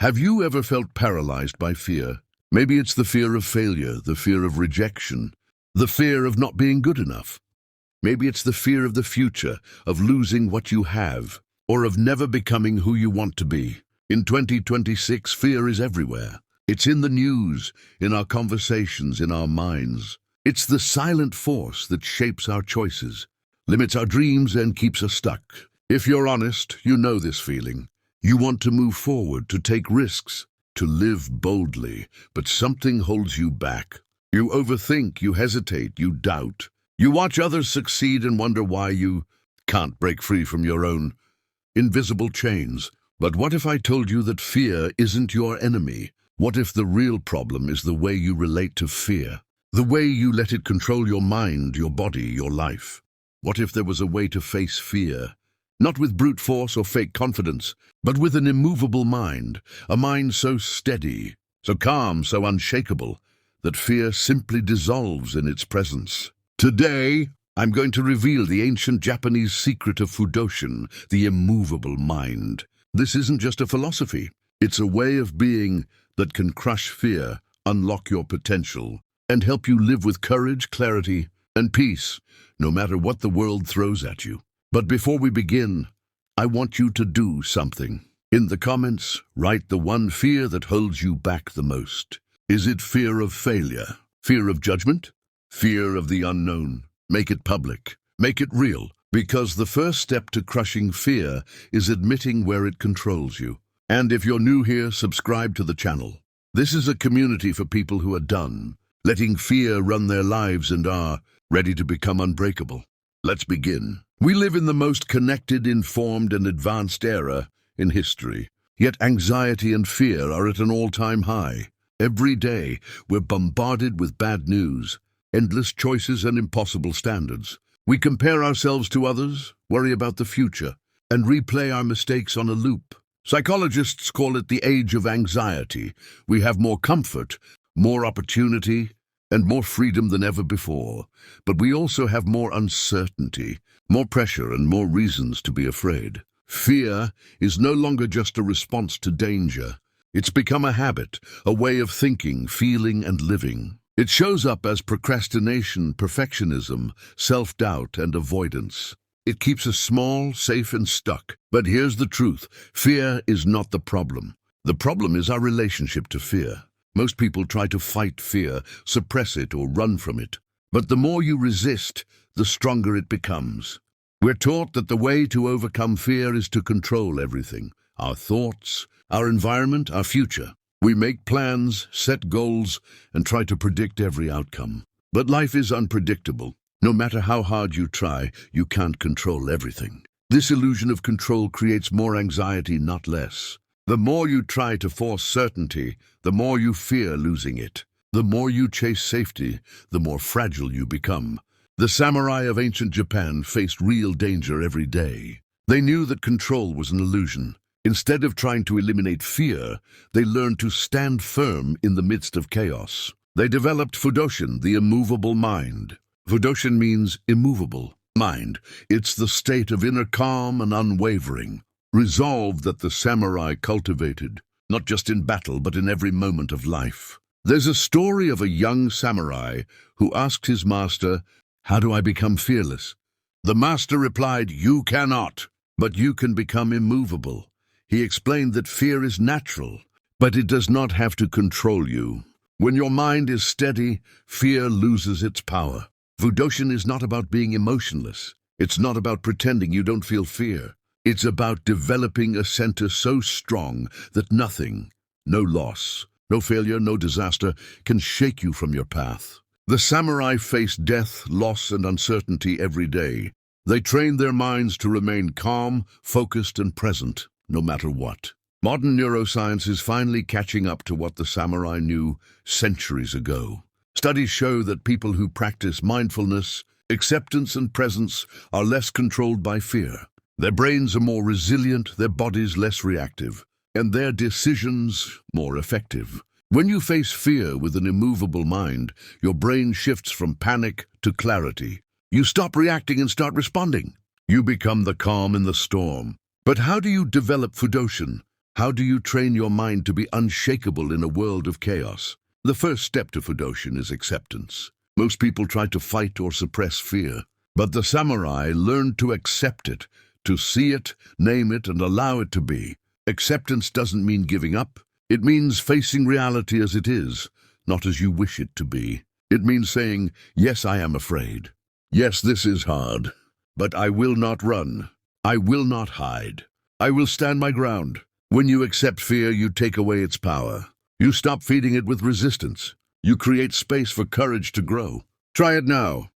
Have you ever felt paralyzed by fear? Maybe it's the fear of failure, the fear of rejection, the fear of not being good enough. Maybe it's the fear of the future, of losing what you have, or of never becoming who you want to be. In 2026, fear is everywhere. It's in the news, in our conversations, in our minds. It's the silent force that shapes our choices, limits our dreams, and keeps us stuck. If you're honest, you know this feeling. You want to move forward, to take risks, to live boldly, but something holds you back. You overthink, you hesitate, you doubt. You watch others succeed and wonder why you can't break free from your own invisible chains. But what if I told you that fear isn't your enemy? What if the real problem is the way you relate to fear? The way you let it control your mind, your body, your life? What if there was a way to face fear? Not with brute force or fake confidence, but with an immovable mind, a mind so steady, so calm, so unshakable, that fear simply dissolves in its presence. Today, I'm going to reveal the ancient Japanese secret of Fudoshin, the immovable mind. This isn't just a philosophy. It's a way of being that can crush fear, unlock your potential, and help you live with courage, clarity, and peace, no matter what the world throws at you. But before we begin, I want you to do something. In the comments, write the one fear that holds you back the most. Is it fear of failure? Fear of judgment? Fear of the unknown? Make it public. Make it real. Because the first step to crushing fear is admitting where it controls you. And if you're new here, subscribe to the channel. This is a community for people who are done letting fear run their lives and are ready to become unbreakable. Let's begin. We live in the most connected, informed, and advanced era in history. Yet anxiety and fear are at an all-time high. Every day, we're bombarded with bad news, endless choices, and impossible standards. We compare ourselves to others, worry about the future, and replay our mistakes on a loop. Psychologists call it the age of anxiety. We have more comfort, more opportunity, and more freedom than ever before. But we also have more uncertainty, more pressure, and more reasons to be afraid. Fear is no longer just a response to danger. It's become a habit, a way of thinking, feeling, and living. It shows up as procrastination, perfectionism, self-doubt, and avoidance. It keeps us small, safe, and stuck. But here's the truth. Fear is not the problem. The problem is our relationship to fear. Most people try to fight fear, suppress it, or run from it. But the more you resist, the stronger it becomes. We're taught that the way to overcome fear is to control everything. Our thoughts, our environment, our future. We make plans, set goals, and try to predict every outcome. But life is unpredictable. No matter how hard you try, you can't control everything. This illusion of control creates more anxiety, not less. The more you try to force certainty, the more you fear losing it. The more you chase safety, the more fragile you become. The samurai of ancient Japan faced real danger every day. They knew that control was an illusion. Instead of trying to eliminate fear, they learned to stand firm in the midst of chaos. They developed Fudoshin, the immovable mind. Fudoshin means immovable mind. It's the state of inner calm and unwavering resolve that the samurai cultivated, not just in battle, but in every moment of life. There's a story of a young samurai who asked his master, "How do I become fearless?" The master replied, "You cannot, but you can become immovable." He explained that fear is natural, but it does not have to control you. When your mind is steady, fear loses its power. Fudoshin is not about being emotionless. It's not about pretending you don't feel fear. It's about developing a center so strong that nothing, no loss, no failure, no disaster can shake you from your path. The samurai faced death, loss, and uncertainty every day. They trained their minds to remain calm, focused, and present, no matter what. Modern neuroscience is finally catching up to what the samurai knew centuries ago. Studies show that people who practice mindfulness, acceptance, and presence are less controlled by fear. Their brains are more resilient, their bodies less reactive, and their decisions more effective. When you face fear with an immovable mind, your brain shifts from panic to clarity. You stop reacting and start responding. You become the calm in the storm. But how do you develop Fudoshin? How do you train your mind to be unshakable in a world of chaos? The first step to Fudoshin is acceptance. Most people try to fight or suppress fear, but the samurai learned to accept it, to see it, name it, and allow it to be. Acceptance doesn't mean giving up. It means facing reality as it is, not as you wish it to be. It means saying, yes, I am afraid. Yes, this is hard, but I will not run. I will not hide. I will stand my ground. When you accept fear, you take away its power. You stop feeding it with resistance. You create space for courage to grow. Try it now.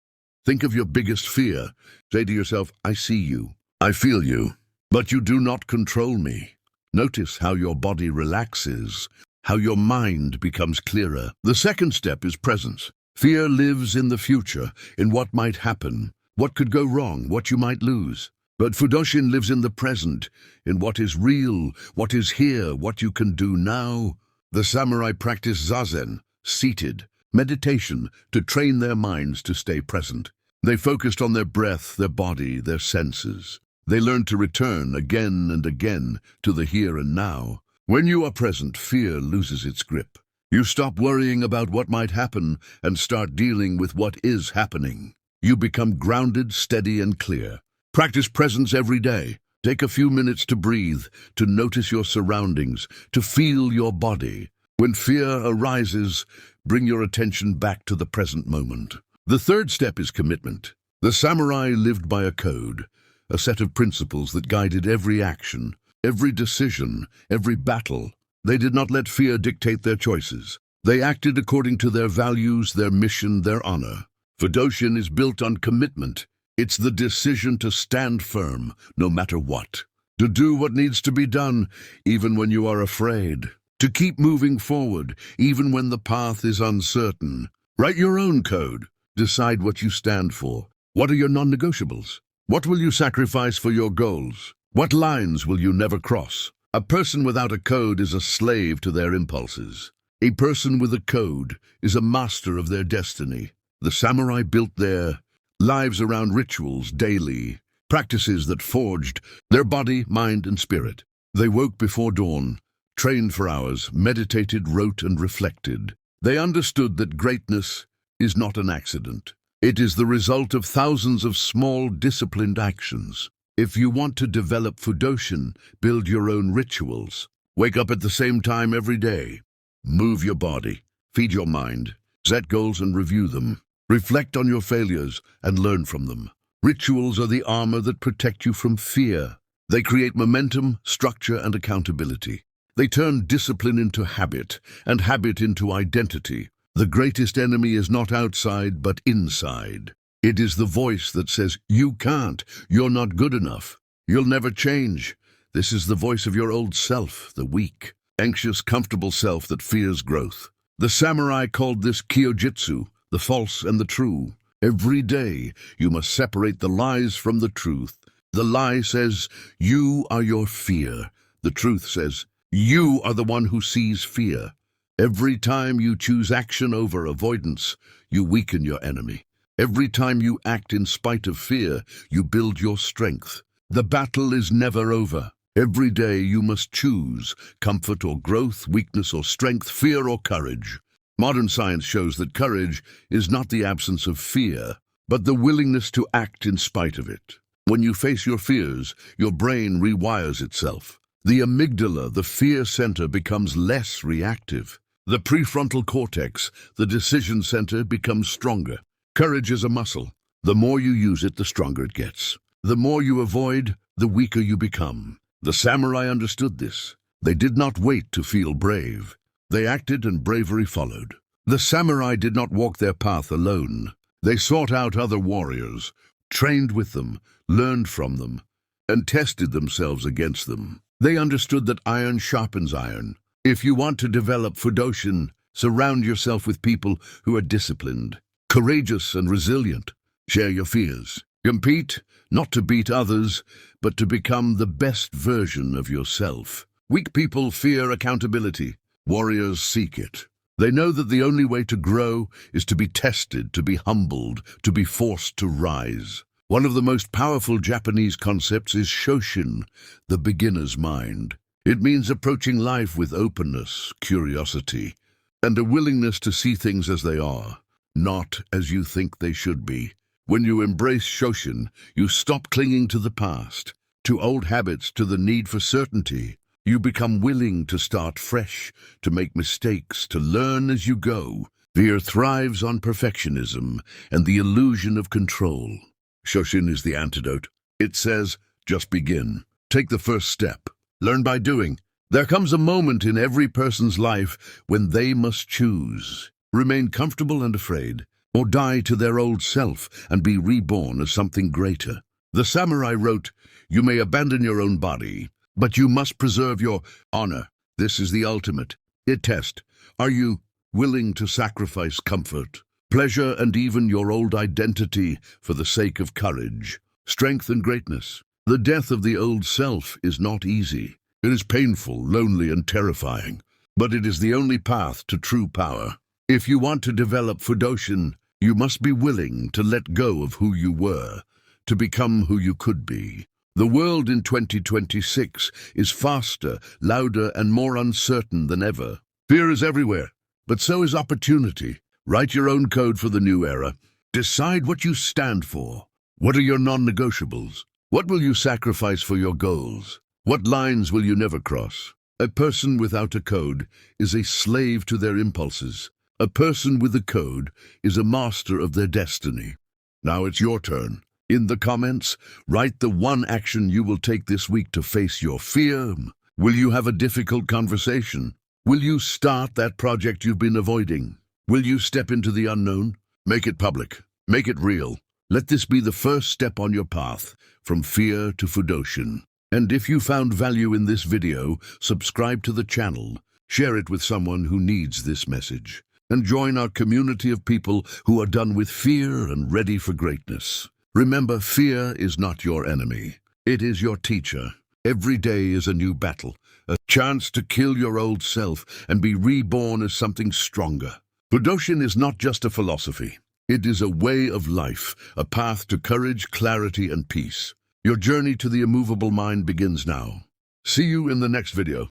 Think of your biggest fear. Say to yourself, I see you. I feel you. But you do not control me. Notice how your body relaxes, how your mind becomes clearer. The second step is presence. Fear lives in the future, in what might happen, what could go wrong, what you might lose. But Fudoshin lives in the present, in what is real, what is here, what you can do now. The samurai practice zazen, seated, meditation, to train their minds to stay present. They focused on their breath, their body, their senses. They learned to return again and again to the here and now. When you are present, fear loses its grip. You stop worrying about what might happen and start dealing with what is happening. You become grounded, steady, and clear. Practice presence every day. Take a few minutes to breathe, to notice your surroundings, to feel your body. When fear arises, bring your attention back to the present moment. The third step is commitment. The samurai lived by a code, a set of principles that guided every action, every decision, every battle. They did not let fear dictate their choices. They acted according to their values, their mission, their honor. Fudoshin is built on commitment. It's the decision to stand firm, no matter what. To do what needs to be done, even when you are afraid. To keep moving forward, even when the path is uncertain. Write your own code. Decide what you stand for. What are your non-negotiables? What will you sacrifice for your goals? What lines will you never cross? A person without a code is a slave to their impulses. A person with a code is a master of their destiny. The samurai built their lives around rituals daily, practices that forged their body, mind, and spirit. They woke before dawn, trained for hours, meditated, wrote, and reflected. They understood that greatness is not an accident. It is the result of thousands of small, disciplined actions. If you want to develop Fudoshin, build your own rituals. Wake up at the same time every day. Move your body, feed your mind, set goals and review them. Reflect on your failures and learn from them. Rituals are the armor that protect you from fear. They create momentum, structure, and accountability. They turn discipline into habit, and habit into identity. The greatest enemy is not outside, but inside. It is the voice that says, you can't, you're not good enough, you'll never change. This is the voice of your old self, the weak, anxious, comfortable self that fears growth. The samurai called this kyojitsu, the false and the true. Every day, you must separate the lies from the truth. The lie says, you are your fear. The truth says, you are the one who sees fear. Every time you choose action over avoidance, you weaken your enemy. Every time you act in spite of fear, you build your strength. The battle is never over. Every day you must choose comfort or growth, weakness or strength, fear or courage. Modern science shows that courage is not the absence of fear, but the willingness to act in spite of it. When you face your fears, your brain rewires itself. The amygdala, the fear center, becomes less reactive. The prefrontal cortex, the decision center, becomes stronger. Courage is a muscle. The more you use it, the stronger it gets. The more you avoid, the weaker you become. The samurai understood this. They did not wait to feel brave. They acted and bravery followed. The samurai did not walk their path alone. They sought out other warriors, trained with them, learned from them, and tested themselves against them. They understood that iron sharpens iron. If you want to develop Fudoshin, surround yourself with people who are disciplined, courageous, and resilient. Share your fears. Compete, not to beat others, but to become the best version of yourself. Weak people fear accountability. Warriors seek it. They know that the only way to grow is to be tested, to be humbled, to be forced to rise. One of the most powerful Japanese concepts is Shoshin, the beginner's mind. It means approaching life with openness, curiosity, and a willingness to see things as they are, not as you think they should be. When you embrace Shoshin, you stop clinging to the past, to old habits, to the need for certainty. You become willing to start fresh, to make mistakes, to learn as you go. Fear thrives on perfectionism and the illusion of control. Shoshin is the antidote. It says, just begin. Take the first step. Learn by doing. There comes a moment in every person's life when they must choose. Remain comfortable and afraid, or die to their old self and be reborn as something greater. The samurai wrote, "You may abandon your own body, but you must preserve your honor." This is the ultimate test. Are you willing to sacrifice comfort, pleasure, and even your old identity for the sake of courage, strength, and greatness? The death of the old self is not easy. It is painful, lonely, and terrifying, but it is the only path to true power. If you want to develop Fudoshin, you must be willing to let go of who you were, to become who you could be. The world in 2026 is faster, louder, and more uncertain than ever. Fear is everywhere, but so is opportunity. Write your own code for the new era. Decide what you stand for. What are your non-negotiables? What will you sacrifice for your goals? What lines will you never cross? A person without a code is a slave to their impulses. A person with a code is a master of their destiny. Now it's your turn. In the comments, write the one action you will take this week to face your fear. Will you have a difficult conversation? Will you start that project you've been avoiding? Will you step into the unknown? Make it public. Make it real. Let this be the first step on your path from fear to Fudoshin. And if you found value in this video, subscribe to the channel, share it with someone who needs this message, and join our community of people who are done with fear and ready for greatness. Remember, fear is not your enemy. It is your teacher. Every day is a new battle, a chance to kill your old self and be reborn as something stronger. Fudoshin is not just a philosophy. It is a way of life, a path to courage, clarity, and peace. Your journey to the immovable mind begins now. See you in the next video.